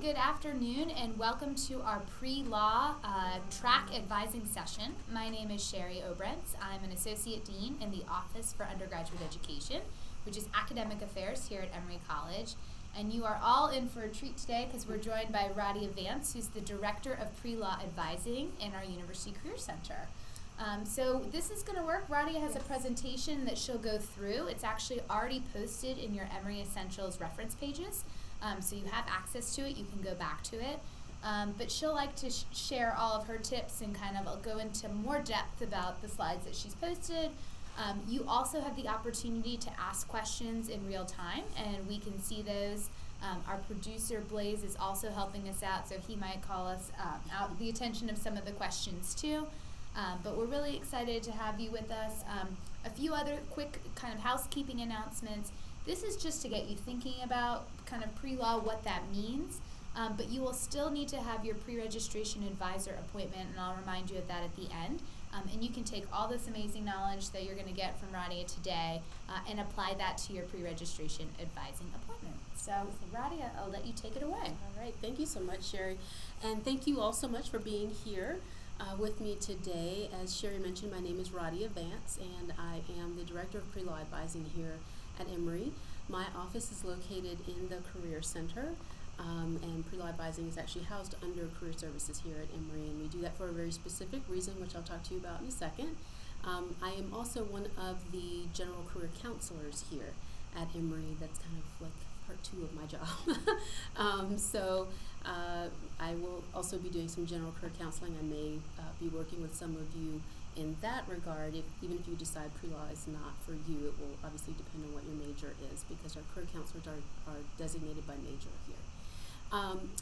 good afternoon, and welcome to our pre-law track advising session. My name is Sherry Obrentz. I'm an Associate Dean in the Office for Undergraduate Education, which is Academic Affairs here at Emory College. And you are all in for a treat today because we're joined by Radia Vance, who's the Director of Pre-Law Advising in our University Career Center. So this is going to work. Radia has a presentation that she'll go through. It's actually already posted in your Emory Essentials reference pages. So you have access to it. You can go back to it. But she'll like to share all of her tips and kind of go into more depth about the slides that she's posted. You also have the opportunity to ask questions in real time, and we can see those. Our producer, Blaze, is also helping us out, so he might call us out the attention of some of the questions too. But we're really excited to have you with us. A few other quick kind of housekeeping announcements. This is just to get you thinking about kind of pre-law, what that means. But you will still need to have your pre-registration advisor appointment, and I'll remind you of that at the end. And you can take all this amazing knowledge that you're going to get from Radia today and apply that to your pre-registration advising appointment. So Radia, I'll let you take it away. All right, thank you so much, Sherry. And thank you all so much for being here with me today. As Sherry mentioned, my name is Radia Vance, and I am the Director of Pre-Law Advising here at Emory. My office is located in the Career Center. And pre-law advising is actually housed under career services here at Emory, and we do that for a very specific reason, which I'll talk to you about in a second. I am also one of the general career counselors here at Emory. That's kind of like part two of my job. So I will also be doing some general career counseling. I may be working with some of you in that regard. Even if you decide pre-law is not for you, it will obviously depend on what your major is, because our career counselors are designated by major here.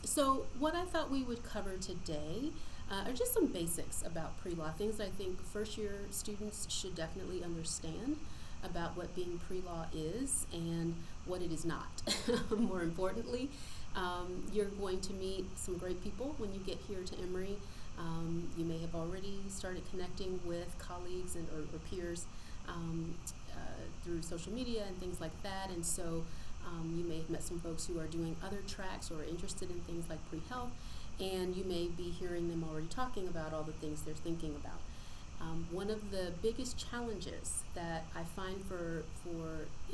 So what I thought we would cover today are just some basics about pre-law, things I think first-year students should definitely understand about what being pre-law is and what it is not. More importantly, you're going to meet some great people when you get here to Emory. You may have already started connecting with colleagues or peers through social media and things like that, and so you may have met some folks who are doing other tracks or are interested in things like pre-health, and you may be hearing them already talking about all the things they're thinking about. One of the biggest challenges that I find for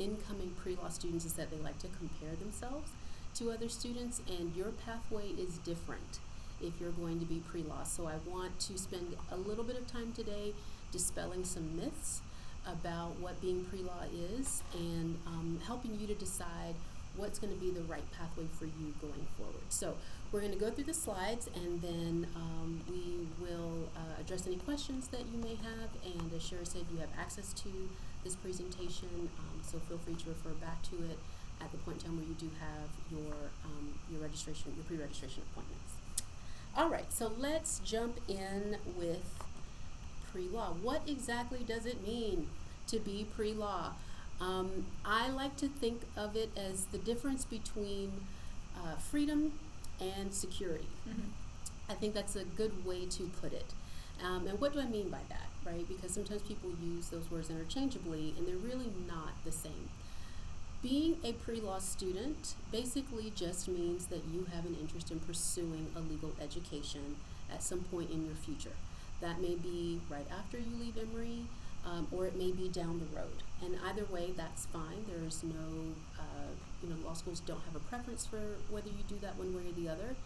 incoming pre-law students is that they like to compare themselves to other students, and your pathway is different if you're going to be pre-law. So I want to spend a little bit of time today dispelling some myths about what being pre-law is and helping you to decide what's going to be the right pathway for you going forward. So we're going to go through the slides, and then we will address any questions that you may have. And as Sherry said, you have access to this presentation, so feel free to refer back to it at the point in time where you do have your registration, your pre-registration appointments. All right, so let's jump in with pre-law. What exactly does it mean to be pre-law? I like to think of it as the difference between freedom and security. Mm-hmm. I think that's a good way to put it. And what do I mean by that, right? Because sometimes people use those words interchangeably, and they're really not the same. Being a pre-law student basically just means that you have an interest in pursuing a legal education at some point in your future. That may be right after you leave Emory, or it may be down the road. And either way, that's fine. There's no, law schools don't have a preference for whether you do that one way or the other.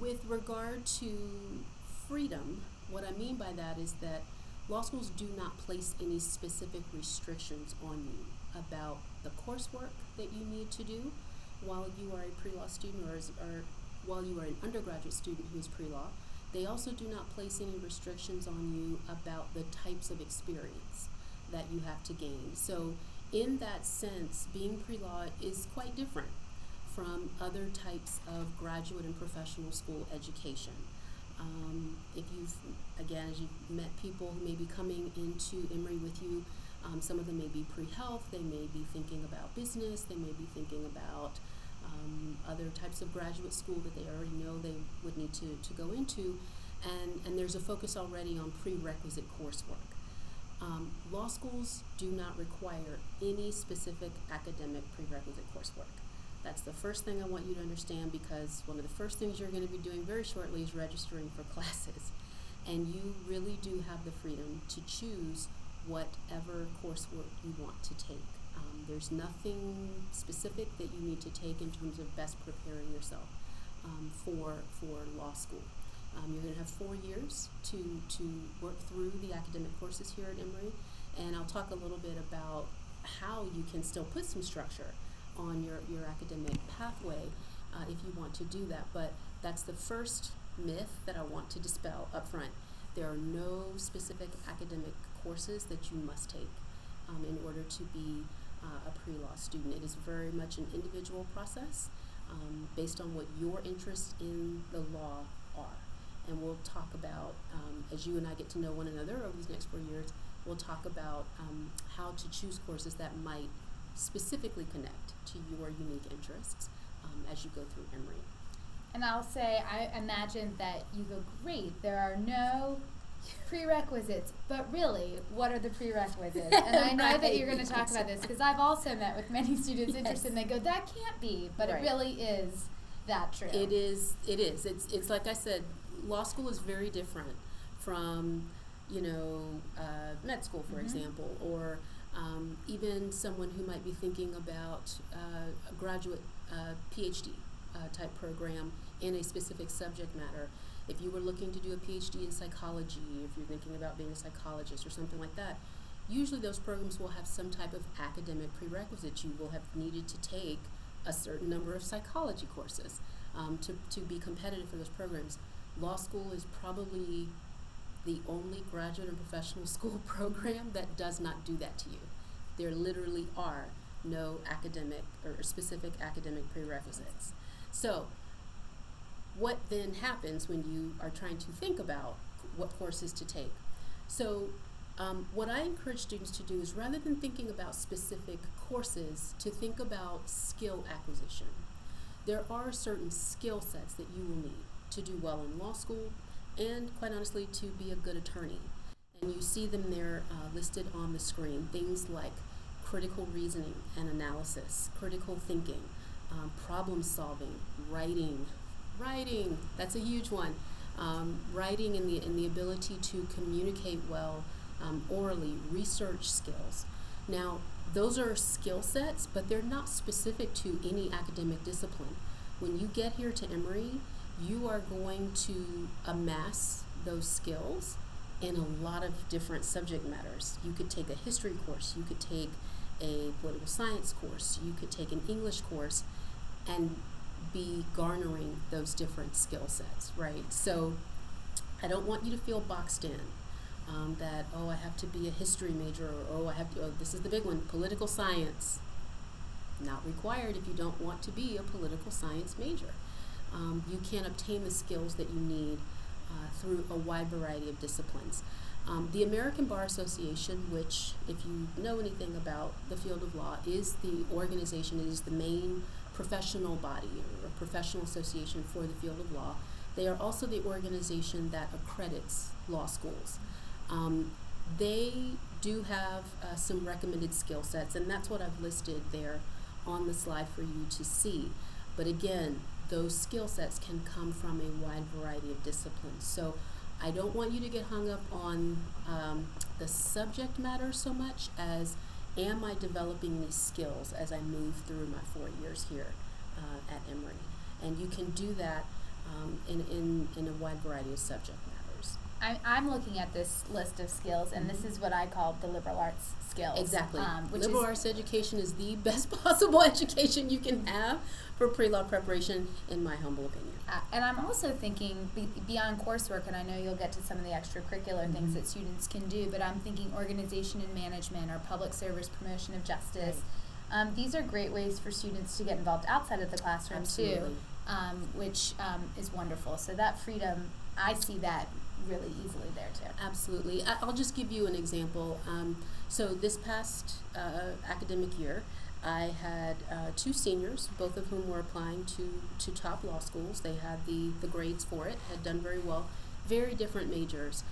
With regard to freedom, what I mean by that is that law schools do not place any specific restrictions on you about the coursework that you need to do while you are a pre-law student or while you are an undergraduate student who is pre-law. They also do not place any restrictions on you about the types of experience that you have to gain. So in that sense, being pre-law is quite different from other types of graduate and professional school education. If you've, again, as you've met people who may be coming into Emory with you, some of them may be pre-health, they may be thinking about business, they may be thinking about other types of graduate school that they already know they would need to go into, and there's a focus already on prerequisite coursework. Law schools do not require any specific academic prerequisite coursework. That's the first thing I want you to understand, because one of the first things you're going to be doing very shortly is registering for classes. And you really do have the freedom to choose whatever coursework you want to take. There's nothing specific that you need to take in terms of best preparing yourself for law school. You're going to have 4 years to work through the academic courses here at Emory, and I'll talk a little bit about how you can still put some structure on your academic pathway if you want to do that. But that's the first myth that I want to dispel up front. There are no specific academic courses that you must take in order to be a pre-law student. It is very much an individual process based on what your interests in the law are. And we'll talk about, as you and I get to know one another over these next 4 years, we'll talk about how to choose courses that might specifically connect to your unique interests as you go through Emory. And I'll say, I imagine that you go, great, there are no prerequisites, but really, what are the prerequisites? And I know that you're going to talk about this, because I've also met with many students interested, and they go, that can't be, but it really is that true. It is. It's like I said, law school is very different from, med school, for example, or even someone who might be thinking about a graduate PhD type program in a specific subject matter. If you were looking to do a PhD in psychology, if you're thinking about being a psychologist or something like that, usually those programs will have some type of academic prerequisite. You will have needed to take a certain number of psychology courses to be competitive for those programs. Law school is probably the only graduate and professional school program that does not do that to you. There literally are no academic or specific academic prerequisites. So what then happens when you are trying to think about what courses to take? So what I encourage students to do is, rather than thinking about specific courses, to think about skill acquisition. There are certain skill sets that you will need to do well in law school, and quite honestly, to be a good attorney. And you see them there listed on the screen. Things like critical reasoning and analysis, critical thinking, problem solving, writing, that's a huge one. Writing and the ability to communicate well orally, research skills. Now, those are skill sets, but they're not specific to any academic discipline. When you get here to Emory, you are going to amass those skills in a lot of different subject matters. You could take a history course, you could take a political science course, you could take an English course, and be garnering those different skill sets, right? So I don't want you to feel boxed in. That, I have to be a history major, or this is the big one, political science. Not required if you don't want to be a political science major. You can obtain the skills that you need through a wide variety of disciplines. The American Bar Association, which, if you know anything about the field of law, is the organization, it is the main professional body or professional association for the field of law. They are also the organization that accredits law schools. They do have some recommended skill sets, and that's what I've listed there on the slide for you to see. But again, those skill sets can come from a wide variety of disciplines. So I don't want you to get hung up on the subject matter so much as, am I developing these skills as I move through my 4 years here at Emory? And you can do that in a wide variety of subject matters. I'm looking at this list of skills, and this is what I call the liberal arts skills. Exactly. Liberal arts education is the best possible education you can have for pre-law preparation, in my humble opinion. And I'm also thinking beyond coursework, and I know you'll get to some of the extracurricular things that students can do, but I'm thinking organization and management or public service promotion of justice. Right. These are great ways for students to get involved outside of the classroom too, which is wonderful. So that freedom, I see that really easily there too. Absolutely. I'll just give you an example. So this past academic year, I had 2 seniors, both of whom were applying to top law schools. They had the grades for it, had done very well. Very different majors.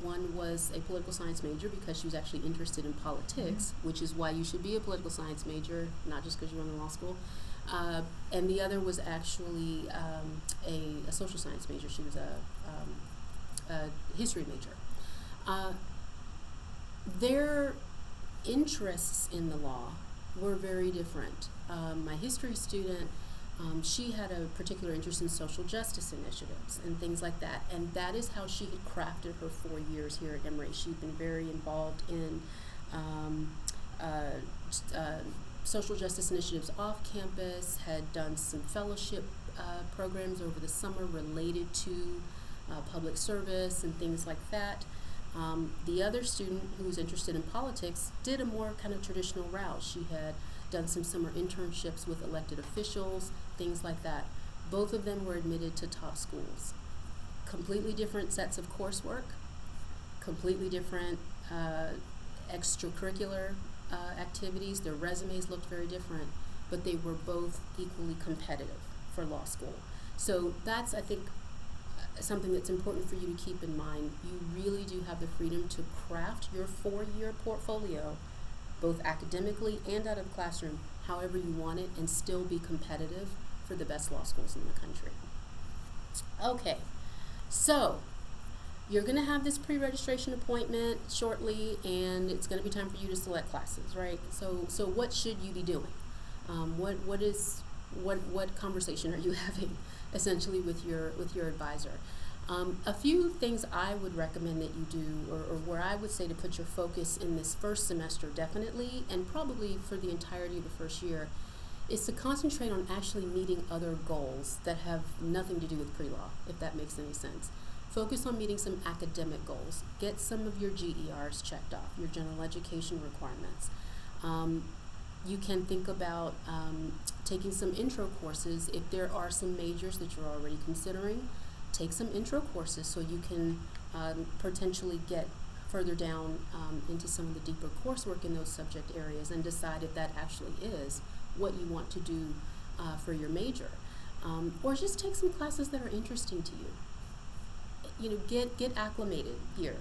One was a political science major because she was actually interested in politics, which is why you should be a political science major, not just because you went to law school. And the other was actually a social science major. She was a history major. Their interests in the law were very different. My history student, she had a particular interest in social justice initiatives and things like that, and that is how she had crafted her 4 years here at Emory. She'd been very involved in social justice initiatives off campus, had done some fellowship programs over the summer related to public service and things like that. The other student who was interested in politics did a more kind of traditional route. She had done some summer internships with elected officials, things like that. Both of them were admitted to top schools. Completely different sets of coursework, completely different extracurricular activities. Their resumes looked very different, but they were both equally competitive for law school. So that's, I think, something that's important for you to keep in mind. You really do have the freedom to craft your 4-year portfolio, both academically and out of the classroom, however you want it, and still be competitive for the best law schools in the country. Okay, so you're going to have this pre-registration appointment shortly, and it's going to be time for you to select classes, right? So what should you be doing? What conversation are you having essentially with your advisor? A few things I would recommend that you do, or where I would say to put your focus in this first semester definitely, and probably for the entirety of the first year, is to concentrate on actually meeting other goals that have nothing to do with pre-law, if that makes any sense. Focus on meeting some academic goals. Get some of your GERs checked off, your general education requirements. You can think about taking some intro courses. If there are some majors that you're already considering, take some intro courses so you can potentially get further down into some of the deeper coursework in those subject areas and decide if that actually is what you want to do for your major. Or just take some classes that are interesting to you. You know, get acclimated here.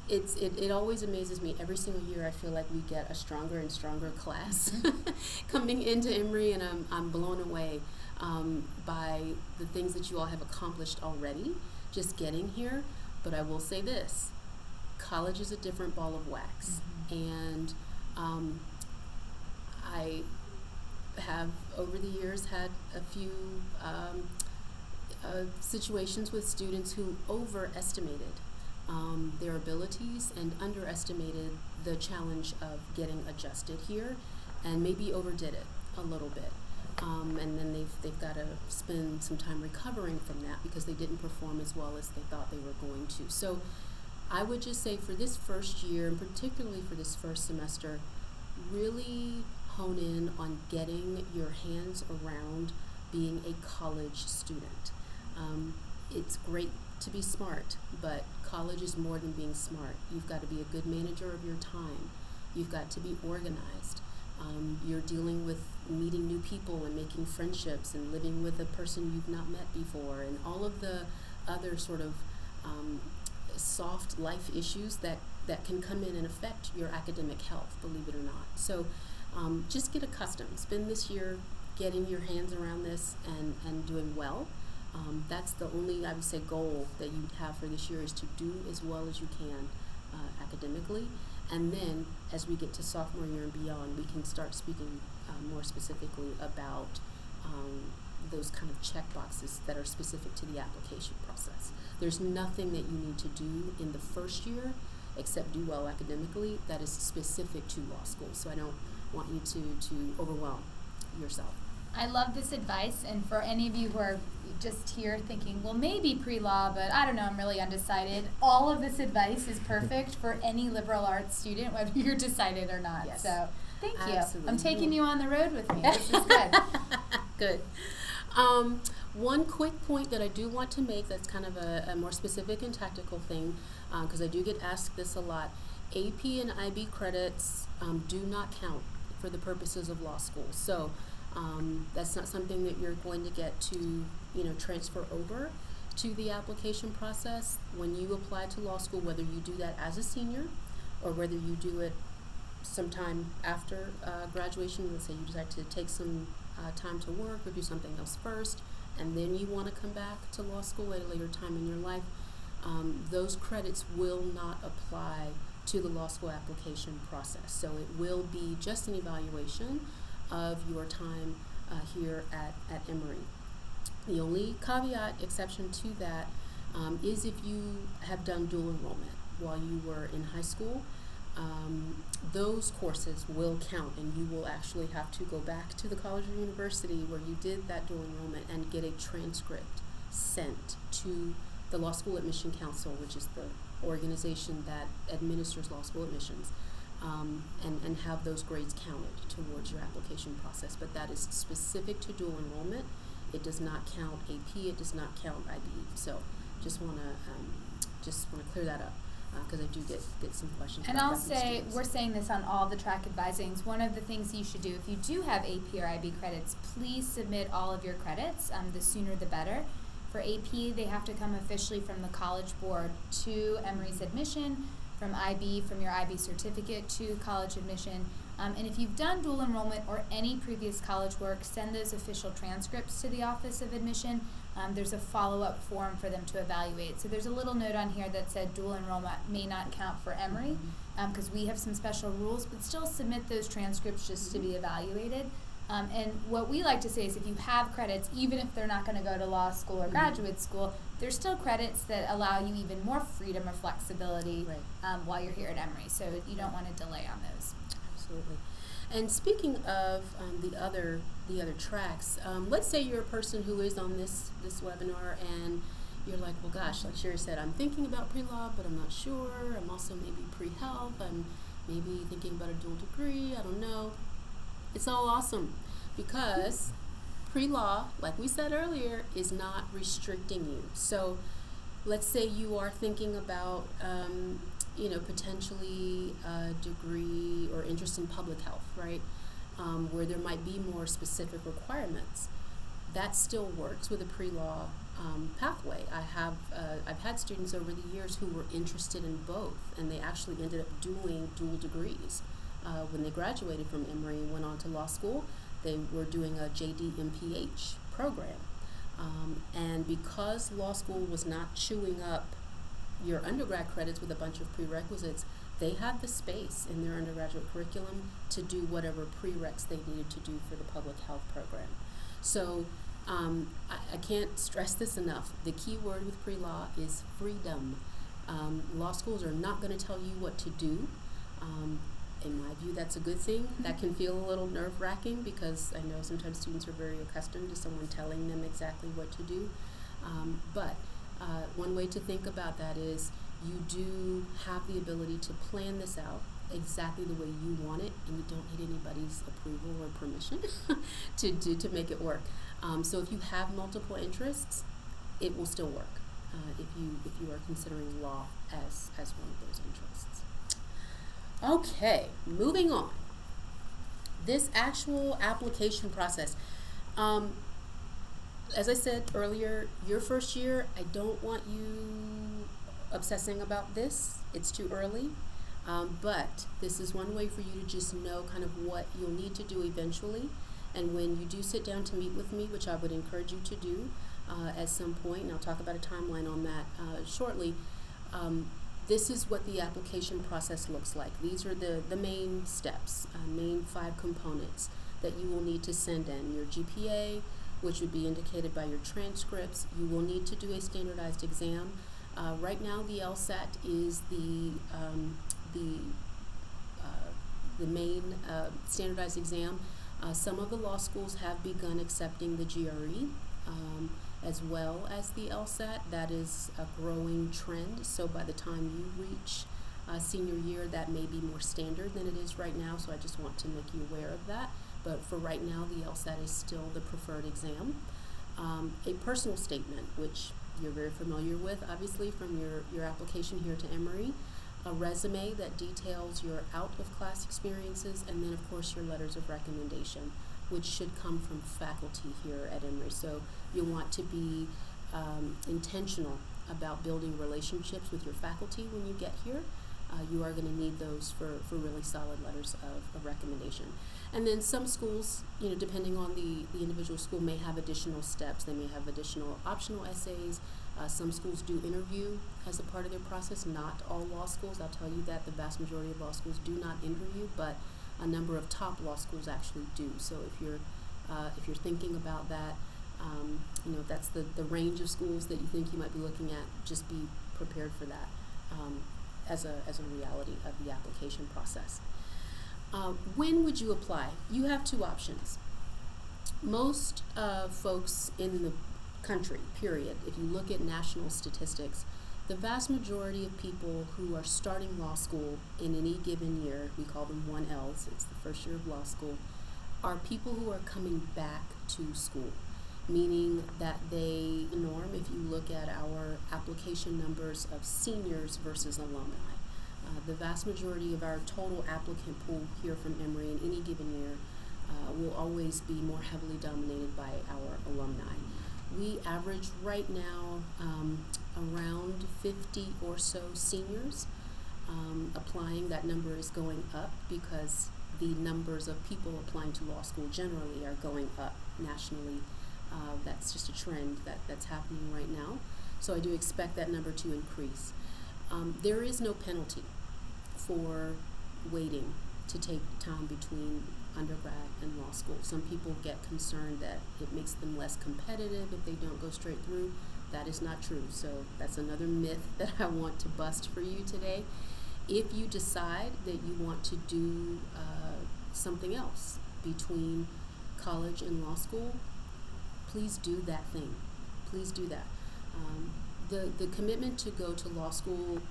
It always amazes me. Every single year I feel like we get a stronger and stronger class coming into Emory, and I'm blown away by the things that you all have accomplished already just getting here. But I will say this, college is a different ball of wax. And I have over the years had a few situations with students who overestimated their abilities and underestimated the challenge of getting adjusted here, and maybe overdid it a little bit. And then they've got to spend some time recovering from that because they didn't perform as well as they thought they were going to. So I would just say for this first year, and particularly for this first semester, really hone in on getting your hands around being a college student. It's great to be smart, but college is more than being smart. You've got to be a good manager of your time. You've got to be organized. You're dealing with meeting new people and making friendships and living with a person you've not met before, and all of the other sort of soft life issues that can come in and affect your academic health, believe it or not. So just get accustomed. Spend this year getting your hands around this and doing well. That's the only, I would say, goal that you have for this year, is to do as well as you can academically. And then as we get to sophomore year and beyond, we can start speaking more specifically about those kind of check boxes that are specific to the application process. There's nothing that you need to do in the first year except do well academically that is specific to law school. So I don't want you to overwhelm yourself. I love this advice, and for any of you who are just here thinking, well, maybe pre-law, but I don't know, I'm really undecided, all of this advice is perfect for any liberal arts student, whether you're decided or not. Yes. So thank you. Absolutely. I'm taking you on the road with me. This is good. Good. One quick point that I do want to make that's kind of a more specific and tactical thing, because I do get asked this a lot. AP and IB credits do not count for the purposes of law school. So that's not something that you're going to get to, transfer over to the application process. When you apply to law school, whether you do that as a senior or whether you do it sometime after graduation, let's say you decide to take some time to work or do something else first, and then you want to come back to law school at a later time in your life, those credits will not apply to the law school application process. So it will be just an evaluation of your time here at Emory. The only caveat, exception to that, is if you have done dual enrollment while you were in high school. Those courses will count, and you will actually have to go back to the college or university where you did that dual enrollment and get a transcript sent to the Law School Admission Council, which is the organization that administers law school admissions, and have those grades counted towards your application process. But that is specific to dual enrollment. It does not count AP. It does not count IB. So just want to clear that up, because I do get some questions. And about I'll that from say, students. we're saying this on all the track advisings, one of the things you should do, if you do have AP or IB credits, please submit all of your credits, the sooner the better. For AP, they have to come officially from the College Board to Emory's admission, from IB, from your IB certificate to college admission. And if you've done dual enrollment or any previous college work, send those official transcripts to the Office of Admission. There's a follow-up form for them to evaluate. So there's a little note on here that said dual enrollment may not count for Emory, because we have some special rules, but still submit those transcripts just to be evaluated. And what we like to say is if you have credits, even if they're not going to go to law school or graduate school, there's still credits that allow you even more freedom or flexibility while you're here at Emory. So you don't want to delay on those. Absolutely. And speaking of the other tracks, let's say you're a person who is on this webinar and you're like, well, gosh, like Sherry said, I'm thinking about pre-law, but I'm not sure. I'm also maybe pre-health. I'm maybe thinking about a dual degree. I don't know. It's all awesome, because pre-law, like we said earlier, is not restricting you. So let's say you are thinking about potentially a degree or interest in public health, right? Where there might be more specific requirements. That still works with a pre-law pathway. I've had students over the years who were interested in both, and they actually ended up doing dual degrees. When they graduated from Emory and went on to law school, they were doing a JD MPH program. And because law school was not chewing up your undergrad credits with a bunch of prerequisites, they had the space in their undergraduate curriculum to do whatever prereqs they needed to do for the public health program. So I can't stress this enough. The key word with pre-law is freedom. Law schools are not going to tell you what to do. In my view, that's a good thing. That can feel a little nerve-wracking, because I know sometimes students are very accustomed to someone telling them exactly what to do. But one way to think about that is you do have the ability to plan this out exactly the way you want it, and you don't need anybody's approval or permission to make it work. So if you have multiple interests, it will still work if you are considering law as one of those interests. Okay, moving on. This actual application process. As I said earlier, your first year, I don't want you obsessing about this. It's too early. But this is one way for you to just know kind of what you'll need to do eventually. And when you do sit down to meet with me, which I would encourage you to do at some point, and I'll talk about a timeline on that shortly, this is what the application process looks like. These are the main steps, main 5 components that you will need to send in. Your GPA, which would be indicated by your transcripts. You will need to do a standardized exam. Right now, the LSAT is the main standardized exam. Some of the law schools have begun accepting the GRE as well as the LSAT. That is a growing trend. So by the time you reach senior year, that may be more standard than it is right now. So I just want to make you aware of that. But for right now, the LSAT is still the preferred exam. A personal statement, which you're very familiar with, obviously, from your application here to Emory. A resume that details your out-of-class experiences, and then, of course, your letters of recommendation, which should come from faculty here at Emory. So you'll want to be intentional about building relationships with your faculty when you get here. you are going to need those for really solid letters of recommendation. And then some schools, depending on the individual school, may have additional steps. They may have additional optional essays. Some schools do interview as a part of their process. Not all law schools. I'll tell you that the vast majority of law schools do not interview, but a number of top law schools actually do. So if you're thinking about that, if that's the range of schools that you think you might be looking at, just be prepared for that as a reality of the application process. When would you apply? You have two options. Most folks in the country, period, if you look at national statistics, the vast majority of people who are starting law school in any given year, we call them 1Ls, it's the first year of law school, are people who are coming back to school, meaning that if you look at our application numbers of seniors versus alumni, the vast majority of our total applicant pool here from Emory in any given year will always be more heavily dominated by our alumni. We average right now around 50 or so seniors applying. That number is going up because the numbers of people applying to law school generally are going up nationally. That's just a trend that's happening right now. So I do expect that number to increase. There is no penalty for waiting to take time between undergrad and law school. Some people get concerned that it makes them less competitive if they don't go straight through. That is not true. So that's another myth that I want to bust for you today. If you decide that you want to do something else between college and law school, please do that thing. Please do that. The commitment to go to law school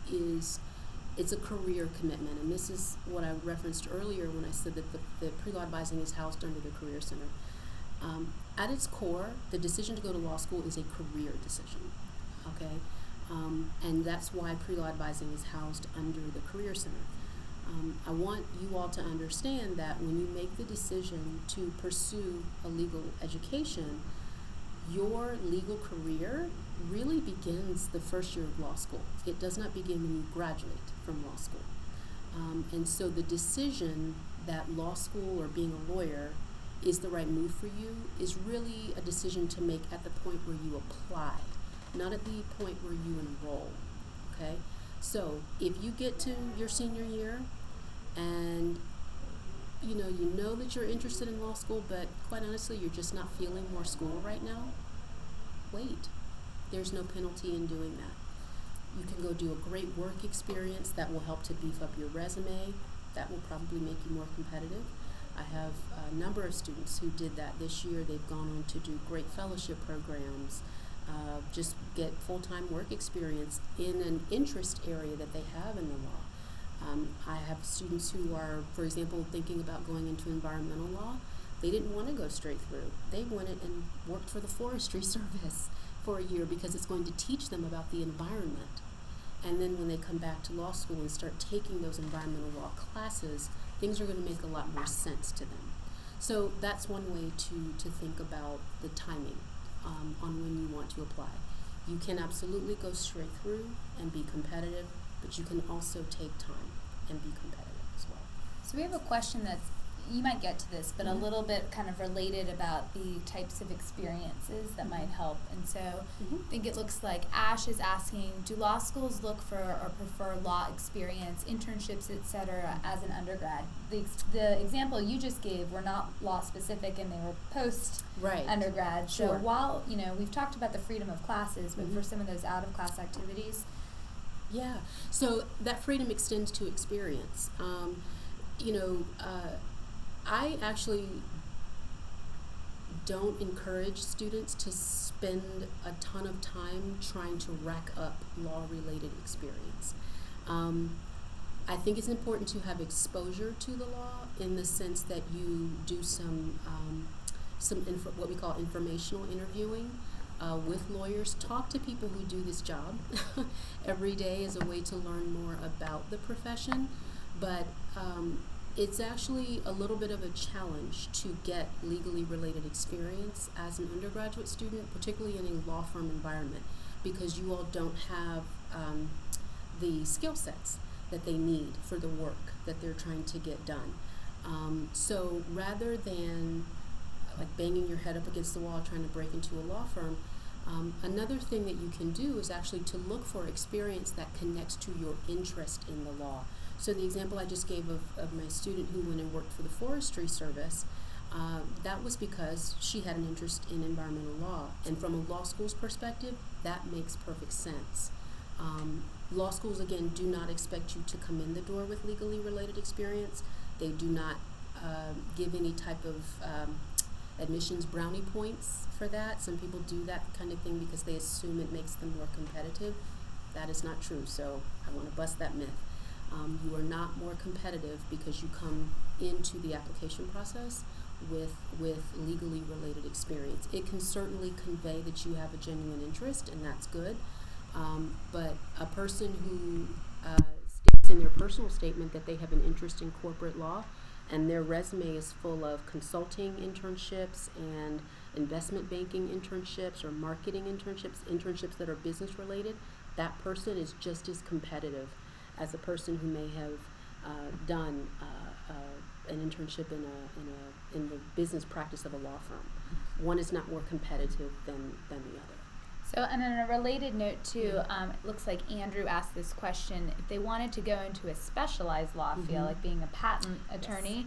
it's a career commitment, and this is what I referenced earlier when I said that the pre-law advising is housed under the Career Center. At its core, the decision to go to law school is a career decision, okay? And that's why pre-law advising is housed under the Career Center. I want you all to understand that when you make the decision to pursue a legal education, your legal career really begins the first year of law school. It does not begin when you graduate from law school. And so the decision that law school or being a lawyer is the right move for you is really a decision to make at the point where you apply, not at the point where you enroll, okay? So if you get to your senior year and you know that you're interested in law school, but quite honestly, you're just not feeling more school right now, wait. There's no penalty in doing that. You can go do a great work experience that will help to beef up your resume. That will probably make you more competitive. I have a number of students who did that this year. They've gone on to do great fellowship programs, just get full-time work experience in an interest area that they have in the law. I have students who are, for example, thinking about going into environmental law. They didn't want to go straight through. They went and worked for the Forestry Service for a year because it's going to teach them about the environment. And then when they come back to law school and start taking those environmental law classes, things are going to make a lot more sense to them. So that's one way to think about the timing on when you want to apply. You can absolutely go straight through and be competitive, but you can also take time and be competitive as well. So we have a question that's, you might get to this, but a little bit kind of related about the types of experiences that might help. And so I think it looks like Ash is asking, do law schools look for or prefer law experience, internships, etc. as an undergrad? The example you just gave were not law specific and they were post undergrad. Sure. So while, we've talked about the freedom of classes, but for some of those out of class activities. Yeah, so that freedom extends to experience. I actually don't encourage students to spend a ton of time trying to rack up law-related experience. I think it's important to have exposure to the law in the sense that you do some what we call informational interviewing with lawyers. Talk to people who do this job every day as a way to learn more about the profession, but it's actually a little bit of a challenge to get legally related experience as an undergraduate student, particularly in a law firm environment, because you all don't have the skill sets that they need for the work that they're trying to get done. So rather than like banging your head up against the wall trying to break into a law firm, another thing that you can do is actually to look for experience that connects to your interest in the law. So the example I just gave of my student who went and worked for the Forestry Service, that was because she had an interest in environmental law. And from a law school's perspective, that makes perfect sense. Law schools, again, do not expect you to come in the door with legally related experience. They do not give any type of admissions brownie points for that. Some people do that kind of thing because they assume it makes them more competitive. That is not true, so I want to bust that myth. You are not more competitive because you come into the application process with legally related experience. It can certainly convey that you have a genuine interest, and that's good. But a person who states in their personal statement that they have an interest in corporate law, and their resume is full of consulting internships and investment banking internships or marketing internships that are business related, that person is just as competitive as a person who may have done an internship in the business practice of a law firm. One is not more competitive than the other. So, and on a related note too, it looks like Andrew asked this question: if they wanted to go into a specialized law field, like being a patent attorney,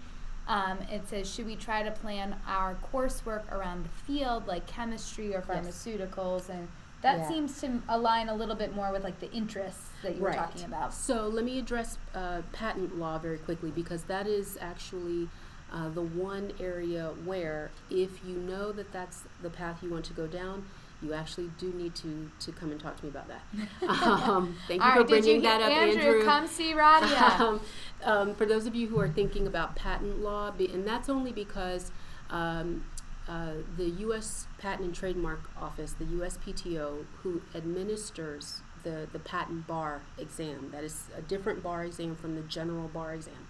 it says, should we try to plan our coursework around the field, like chemistry or pharmaceuticals? And that seems to align a little bit more with like the interests that you were talking about. So let me address patent law very quickly, because that is actually the one area where, if you know that that's the path you want to go down, you actually do need to come and talk to me about that. Thank you for bringing that up, Andrew. Come see Radia. For those of you who are thinking about patent law, and that's only because the U.S. Patent and Trademark Office, the USPTO, who administers the patent bar exam, that is a different bar exam from the general bar exam,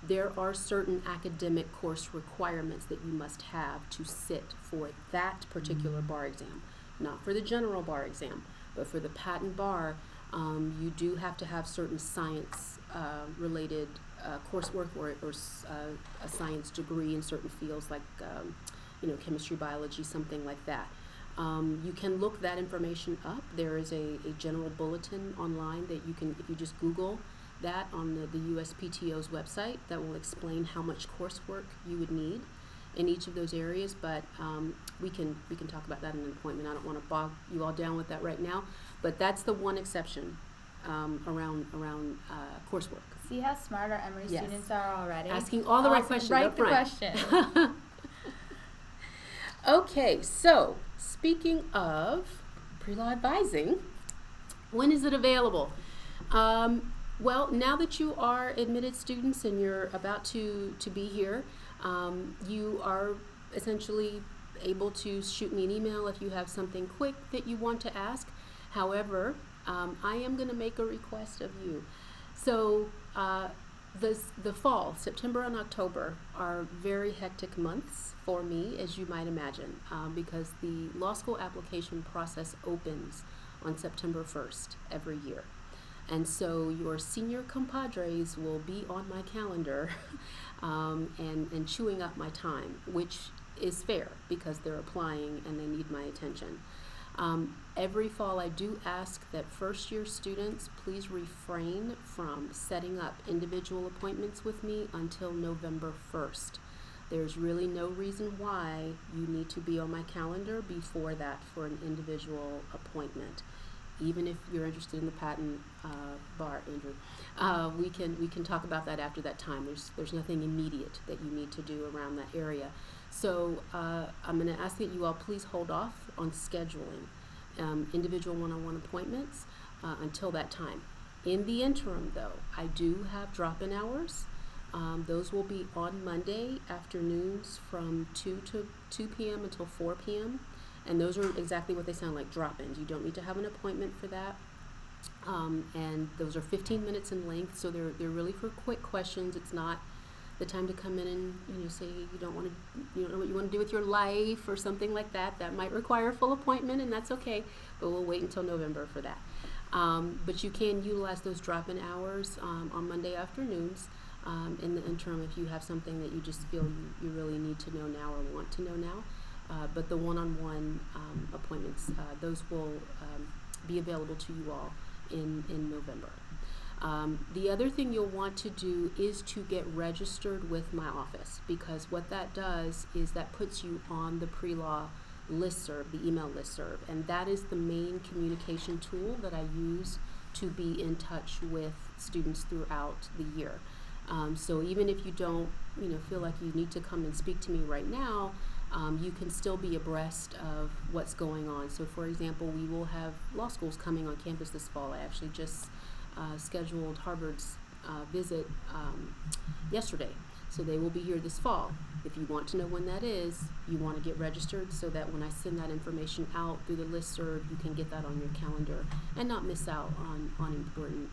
there are certain academic course requirements that you must have to sit for that particular bar exam. Not for the general bar exam, but for the patent bar, you do have to have certain science related coursework or a science degree in certain fields like chemistry, biology, something like that. You can look that information up. There is a general bulletin online that you can, if you just Google that on the USPTO's website, that will explain how much coursework you would need in each of those areas, but we can talk about that in an appointment. I don't want to bog you all down with that right now, but that's the one exception around coursework. See how smart our Emory students are already? Asking all the right questions up front. Right the question. Okay, so speaking of pre-law advising, when is it available? Well, now that you are admitted students and you're about to be here, you are essentially able to shoot me an email if you have something quick that you want to ask. However, I am going to make a request of you. So the fall, September and October, are very hectic months for me, as you might imagine, because the law school application process opens on September 1st every year. And so your senior compadres will be on my calendar and chewing up my time, which is fair because they're applying and they need my attention. Every fall I do ask that first-year students please refrain from setting up individual appointments with me until November 1st. There's really no reason why you need to be on my calendar before that for an individual appointment. Even if you're interested in the patent bar, Andrew, we can talk about that after that time. There's nothing immediate that you need to do around that area. So I'm going to ask that you all please hold off on scheduling individual one-on-one appointments until that time. In the interim, though, I do have drop-in hours. Those will be on Monday afternoons from 2 p.m. until 4 p.m. And those are exactly what they sound like, drop-ins. You don't need to have an appointment for that. And those are 15 minutes in length, so they're really for quick questions. It's not the time to come in and say you don't know what you want to do with your life or something like that. That might require a full appointment, and that's okay. But we'll wait until November for that. But you can utilize those drop-in hours on Monday afternoons in the interim if you have something that you just feel you really need to know now or want to know now. But the one-on-one appointments, those will be available to you all in November. The other thing you'll want to do is to get registered with my office, because what that does is that puts you on the pre-law listserv, the email listserv, and that is the main communication tool that I use to be in touch with students throughout the year. So even if you don't, feel like you need to come and speak to me right now, you can still be abreast of what's going on. So for example, we will have law schools coming on campus this fall. I actually just scheduled Harvard's visit yesterday. So they will be here this fall. If you want to know when that is, you want to get registered so that when I send that information out through the listserv, you can get that on your calendar and not miss out on important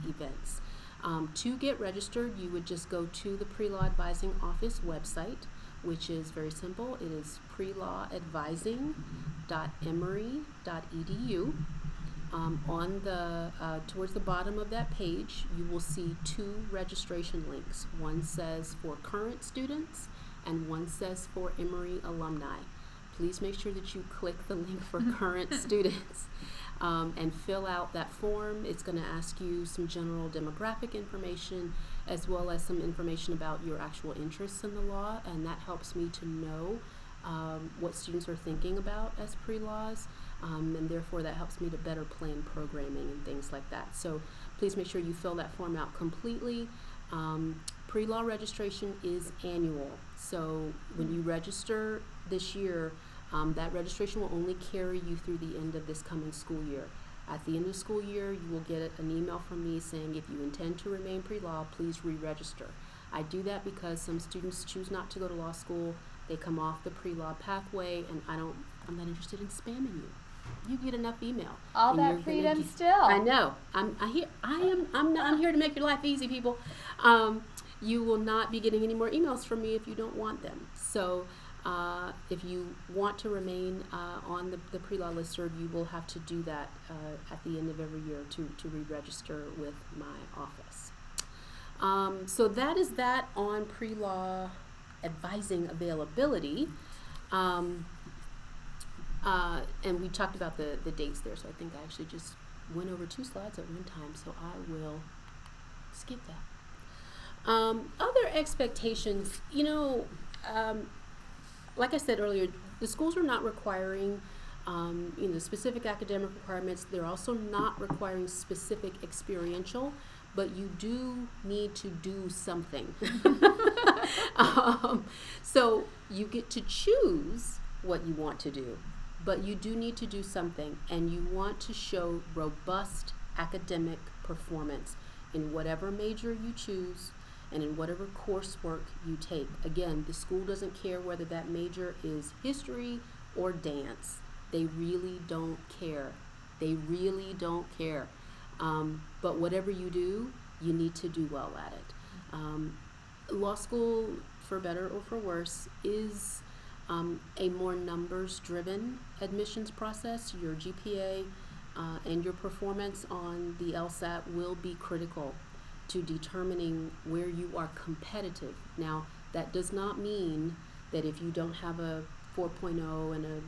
events. To get registered, you would just go to the Pre-Law Advising Office website, which is very simple. It is prelawadvising.emory.edu. On the towards the bottom of that page, you will see two registration links. One says for current students and one says for Emory alumni. Please make sure that you click the link for current students and fill out that form. It's going to ask you some general demographic information as well as some information about your actual interests in the law, and that helps me to know what students are thinking about as pre-laws. And therefore that helps me to better plan programming and things like that. So please make sure you fill that form out completely. Pre-law registration is annual. So when you register this year, that registration will only carry you through the end of this coming school year. At the end of the school year, you will get an email from me saying if you intend to remain pre-law, please re-register. I do that because some students choose not to go to law school. They come off the pre-law pathway, and I'm not interested in spamming you. You get enough email. All that freedom still. I know. I'm here to make your life easy, people. You will not be getting any more emails from me if you don't want them. So if you want to remain on the pre-law listserv, you will have to do that at the end of every year to re-register with my office. So that is that on pre-law advising availability. And we talked about the dates there, so I think I actually just went over 2 slides at one time, so I will skip that. Other expectations, like I said earlier, the schools are not requiring specific academic requirements. They're also not requiring specific experiential, but you do need to do something. So you get to choose what you want to do, but you do need to do something, and you want to show robust academic performance in whatever major you choose and in whatever coursework you take. Again, the school doesn't care whether that major is history or dance. They really don't care. They really don't care. But whatever you do, you need to do well at it. Law school, for better or for worse, is a more numbers-driven admissions process. Your GPA and your performance on the LSAT will be critical to determining where you are competitive. Now, that does not mean that if you don't have a 4.0 and a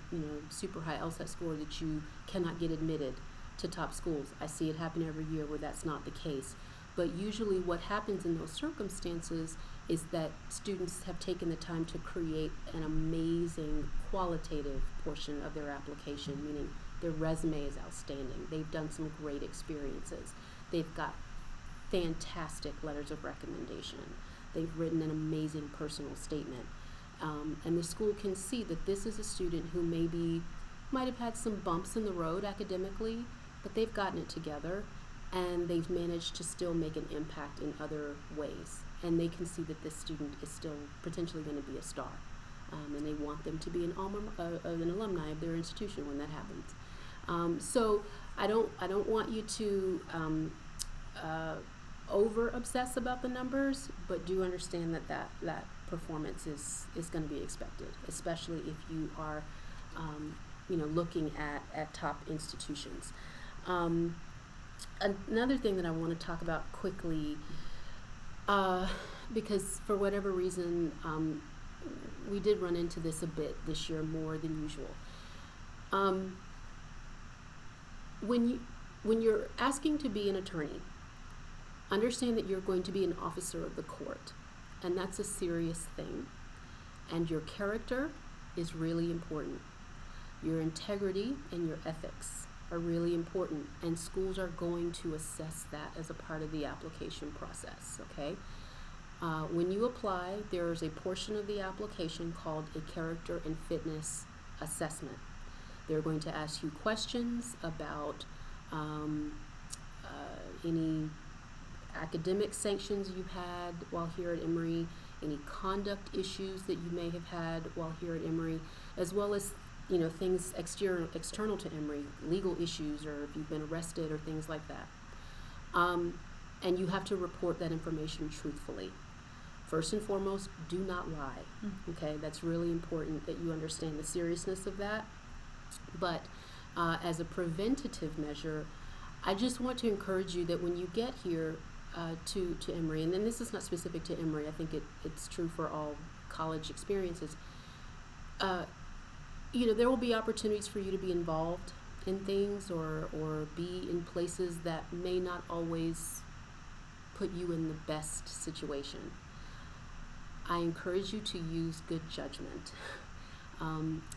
super high LSAT score that you cannot get admitted to top schools. I see it happen every year where that's not the case. But usually what happens in those circumstances is that students have taken the time to create an amazing qualitative portion of their application, meaning their resume is outstanding. They've done some great experiences. They've got fantastic letters of recommendation. They've written an amazing personal statement. And the school can see that this is a student who might have had some bumps in the road academically, but they've gotten it together, and they've managed to still make an impact in other ways. And they can see that this student is still potentially going to be a star. And they want them to be an alumni of their institution when that happens. So I don't want you to over obsess about the numbers, but do understand that performance is going to be expected, especially if you are looking at top institutions. Another thing that I want to talk about quickly, because for whatever reason, we did run into this a bit this year more than usual. When you're asking to be an attorney, understand that you're going to be an officer of the court, and that's a serious thing. And your character is really important. Your integrity and your ethics are really important, and schools are going to assess that as a part of the application process, okay? When you apply, there is a portion of the application called a character and fitness assessment. They're going to ask you questions about any academic sanctions you've had while here at Emory, any conduct issues that you may have had while here at Emory, as well as things external to Emory, legal issues, or if you've been arrested or things like that. And you have to report that information truthfully. First and foremost, do not lie. Okay, that's really important that you understand the seriousness of that. But as a preventative measure, I just want to encourage you that when you get here to Emory, and then this is not specific to Emory, I think it's true for all college experiences, there will be opportunities for you to be involved in things or be in places that may not always put you in the best situation. I encourage you to use good judgment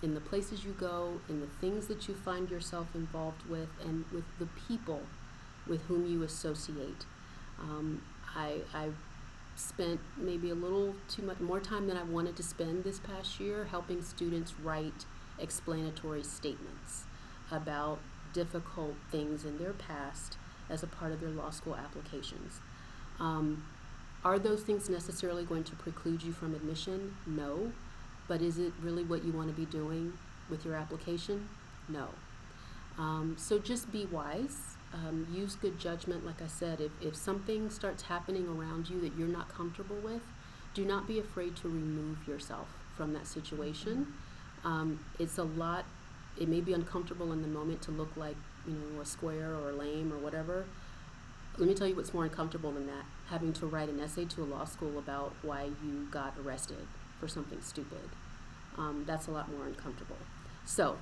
in the places you go, in the things that you find yourself involved with, and with the people with whom you associate. I spent maybe a little too much more time than I wanted to spend this past year helping students write explanatory statements about difficult things in their past as a part of their law school applications. Are those things necessarily going to preclude you from admission? No. But is it really what you want to be doing with your application? No. So just be wise. Use good judgment. Like I said, if something starts happening around you that you're not comfortable with, do not be afraid to remove yourself from that situation. It's a lot. It may be uncomfortable in the moment to look like, a square or lame or whatever. Let me tell you what's more uncomfortable than that. Having to write an essay to a law school about why you got arrested for something stupid. That's a lot more uncomfortable. So,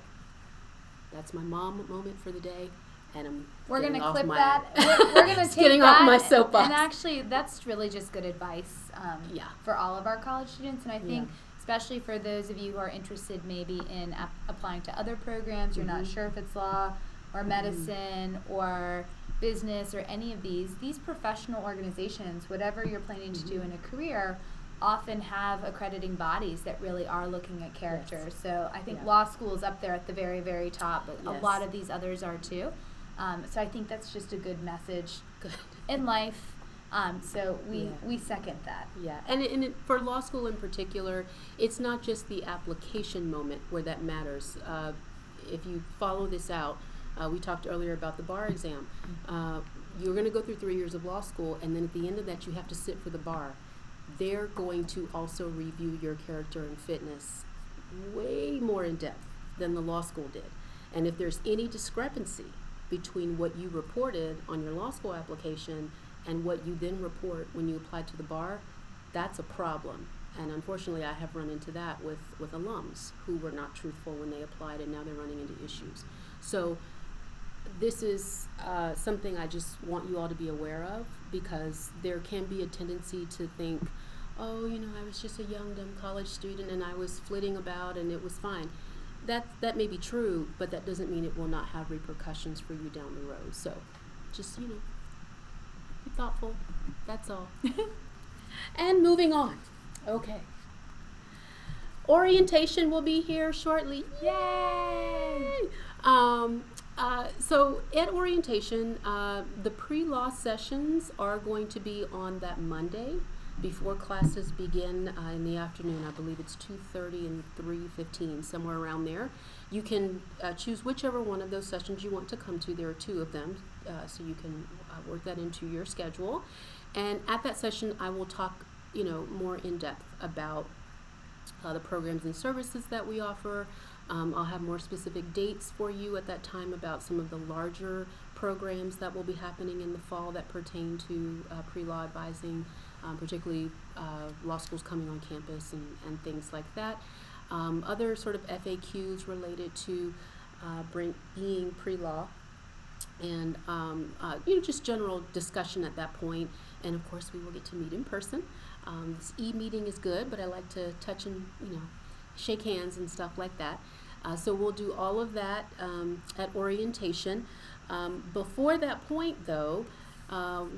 that's my mom moment for the day, and we're going to clip my, that. We're going to take getting that off my soapbox. And actually, that's really just good advice for all of our college students. And I think, especially for those of you who are interested maybe in applying to other programs, you're not sure if it's law or medicine or business or any of these professional organizations, whatever you're planning to do in a career, often have accrediting bodies that really are looking at character. Yes. So I think law school is up there at the very, very top, but a lot of these others are too. So I think that's just a good message in life. So we second that. Yeah, and for law school in particular, it's not just the application moment where that matters. If you follow this out, we talked earlier about the bar exam. You're going to go through 3 years of law school, and then at the end of that, you have to sit for the bar. They're going to also review your character and fitness way more in depth than the law school did. And if there's any discrepancy between what you reported on your law school application and what you then report when you apply to the bar, that's a problem. And unfortunately, I have run into that with alums who were not truthful when they applied, and now they're running into issues. So this is something I just want you all to be aware of, because there can be a tendency to think, oh, I was just a young, dumb college student and I was flitting about and it was fine. That may be true, but that doesn't mean it will not have repercussions for you down the road. So just, be thoughtful. That's all. And moving on. Okay. Orientation will be here shortly. Yay! So at orientation, the pre-law sessions are going to be on that Monday before classes begin in the afternoon. I believe it's 2:30 and 3:15, somewhere around there. You can choose whichever one of those sessions you want to come to. There are 2 of them, so you can work that into your schedule. And at that session, I will talk, more in depth about the programs and services that we offer. I'll have more specific dates for you at that time about some of the larger programs that will be happening in the fall that pertain to pre-law advising, particularly law schools coming on campus and things like that. Other sort of FAQs related to being pre-law, and just general discussion at that point. And of course, we will get to meet in person. This e-meeting is good, but I like to touch and shake hands and stuff like that. So we'll do all of that at orientation. Before that point, though,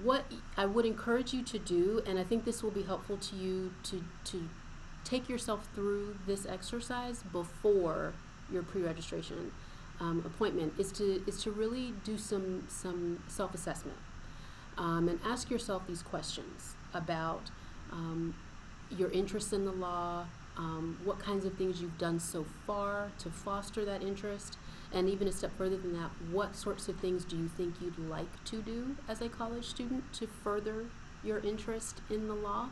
what I would encourage you to do, and I think this will be helpful to you to take yourself through this exercise before your pre-registration appointment, is to really do some self-assessment and ask yourself these questions about your interest in the law, what kinds of things you've done so far to foster that interest, and even a step further than that, what sorts of things do you think you'd like to do as a college student to further your interest in the law?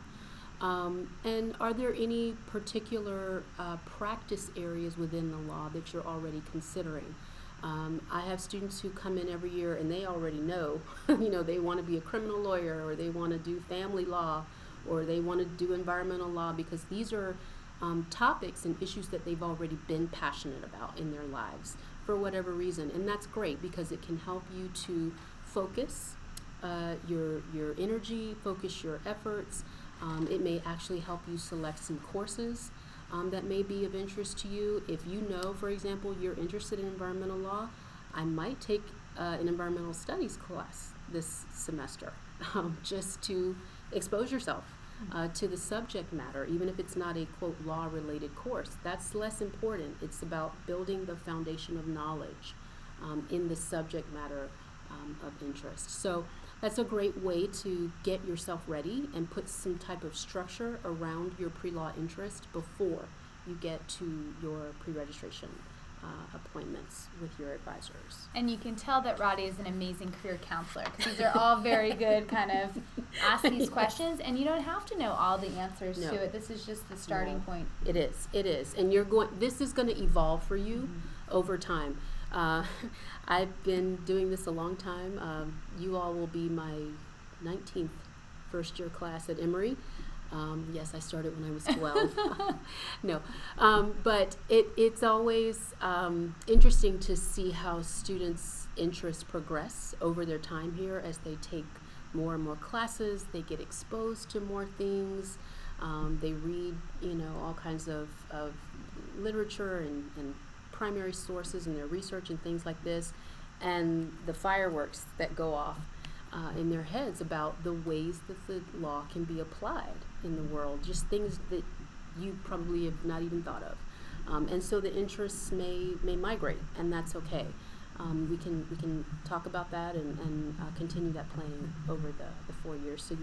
And are there any particular practice areas within the law that you're already considering? I have students who come in every year and they already know, they want to be a criminal lawyer, or they want to do family law, or they want to do environmental law, because these are topics and issues that they've already been passionate about in their lives for whatever reason. And that's great, because it can help you to focus your energy, focus your efforts. It may actually help you select some courses that may be of interest to you. If you know, for example, you're interested in environmental law, I might take an environmental studies class this semester just to expose yourself to the subject matter, even if it's not a, quote, law-related course. That's less important. It's about building the foundation of knowledge in the subject matter of interest. So that's a great way to get yourself ready and put some type of structure around your pre-law interest before you get to your pre-registration appointments with your advisors. And you can tell that Roddy is an amazing career counselor, because these are all very good kind of ask these questions, and you don't have to know all the answers to it. This is just the starting point. It is. And this is going to evolve for you over time. I've been doing this a long time. You all will be my 19th first year class at Emory. Yes, I started when I was 12. No, but it's always interesting to see how students' interests progress over their time here as they take more and more classes. They get exposed to more things. They read, all kinds of literature and primary sources in their research and things like this, and the fireworks that go off in their heads about the ways that the law can be applied in the world, just things that you probably have not even thought of. And so the interests may migrate, and that's okay. We can talk about that and continue that planning over the 4 years, so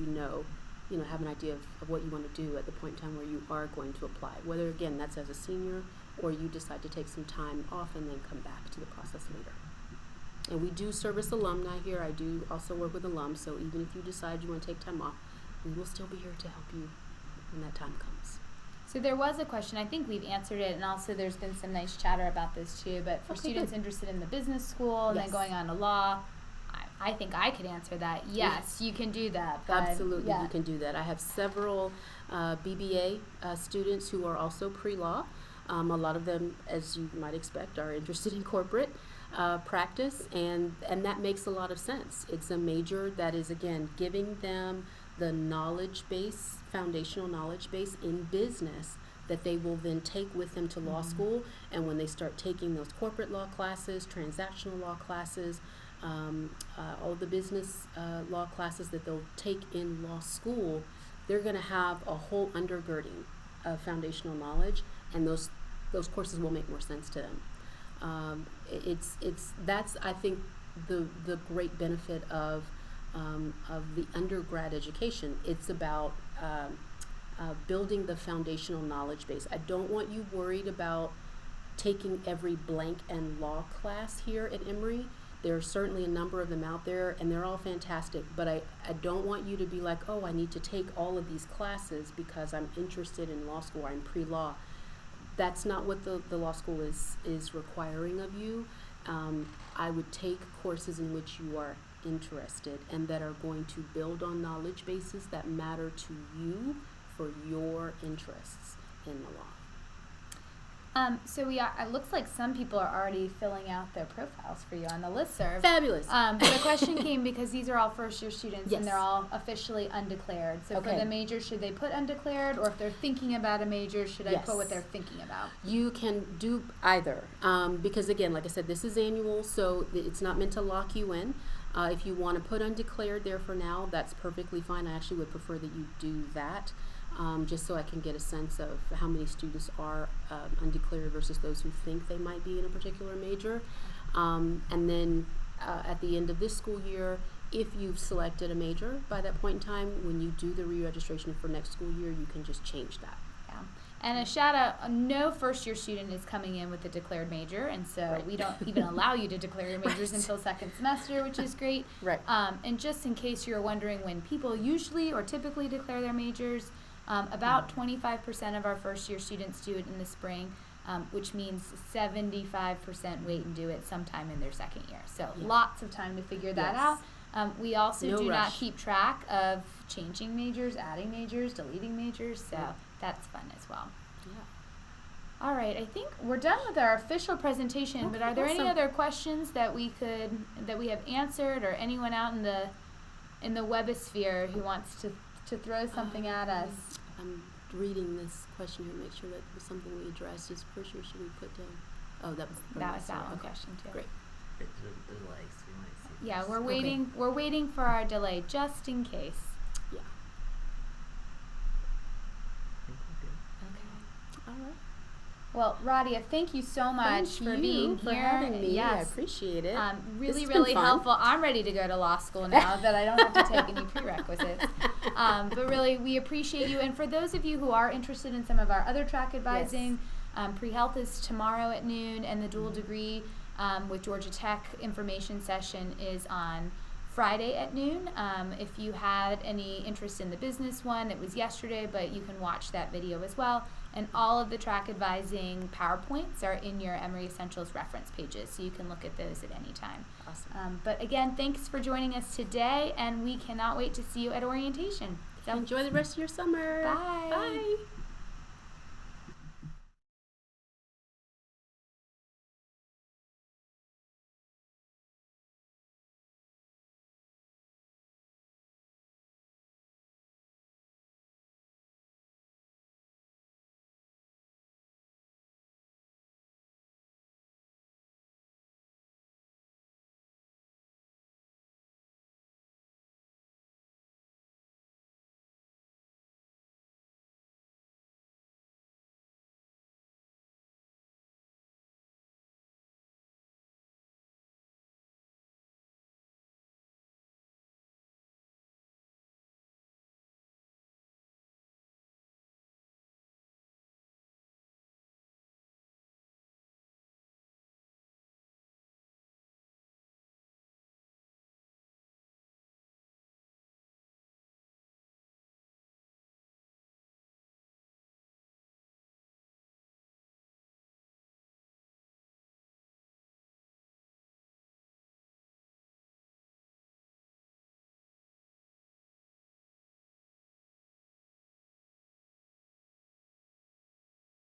have an idea of what you want to do at the point in time where you are going to apply, whether, again, that's as a senior or you decide to take some time off and then come back to the process later. And we do service alumni here. I do also work with alums, so even if you decide you want to take time off, we will still be here to help you when that time comes. So there was a question, I think we've answered it, and also there's been some nice chatter about this too, but for students interested in the business school and then going on to law, I think I could answer that. Yes, you can do that. But absolutely, you can do that. I have several BBA students who are also pre-law. A lot of them, as you might expect, are interested in corporate practice, and that makes a lot of sense. It's a major that is, again, giving them the knowledge base, foundational knowledge base in business that they will then take with them to law school. And when they start taking those corporate law classes, transactional law classes, all the business law classes that they'll take in law school, they're going to have a whole undergirding of foundational knowledge, and those courses will make more sense to them. That's, I think, the great benefit of the undergrad education. It's about building the foundational knowledge base. I don't want you worried about taking every blank and law class here at Emory. There are certainly a number of them out there, and they're all fantastic, but I don't want you to be like, oh, I need to take all of these classes because I'm interested in law school or I'm pre-law. That's not what the law school is requiring of you. I would take courses in which you are interested and that are going to build on knowledge bases that matter to you for your interests in the law. So it looks like some people are already filling out their profiles for you on the listserv. Fabulous. But the question came because these are all first-year students Yes. and they're all officially undeclared. So Okay. for the major, should they put undeclared, or if they're thinking about a major, should I Yes. put what they're thinking about? You can do either, because again, like I said, this is annual, so it's not meant to lock you in. If you want to put undeclared there for now, that's perfectly fine. I actually would prefer that you do that, just so I can get a sense of how many students are undeclared versus those who think they might be in a particular major. And then at the end of this school year, if you've selected a major by that point in time, when you do the re-registration for next school year, you can just change that. Yeah. And a shout out, no first-year student is coming in with a declared major, and so Right. we don't even allow you to declare your majors Right. until second semester, which is great. Right. And just in case you're wondering when people usually or typically declare their majors, about 25% of our first-year students do it in the spring, which means 75% wait and do it sometime in their second year. So Yeah. lots of time to figure that Yes. out. We also No do not rush. keep track of changing majors, adding majors, deleting majors, so Yeah. that's fun as well. Yeah. All right, I think we're done with our official presentation, but Okay, are there any awesome. other questions that we have answered, or anyone out in the webosphere who wants to throw something at us? I'm reading this question here, make sure that was something we addressed. Is first year should we put down? Oh, that was from That my was side. that one Okay. question too. Great. The delays, we might see. Yeah, this. we're Okay. waiting. We're waiting for our delay just in case. Yeah. I think we're good. Okay. All right. Well, Radia, thank you so much Thank for you being for here. having me. I Yes. appreciate it. Really, has really been fun. helpful. I'm ready to go to law school now that I don't have to take any prerequisites. But really, we appreciate you. And for those of you who are interested in some of our other track advising, pre-health is tomorrow at noon, and the dual degree with Georgia Tech information session is on Friday at noon. If you had any interest in the business one, it was yesterday, but you can watch that video as well. And all of the track advising PowerPoints are in your Emory Essentials reference pages, so you can look at those at any time. Awesome. But again, thanks for joining us today, and we cannot wait to see you at orientation. So, Enjoy the rest of your summer. bye. Bye.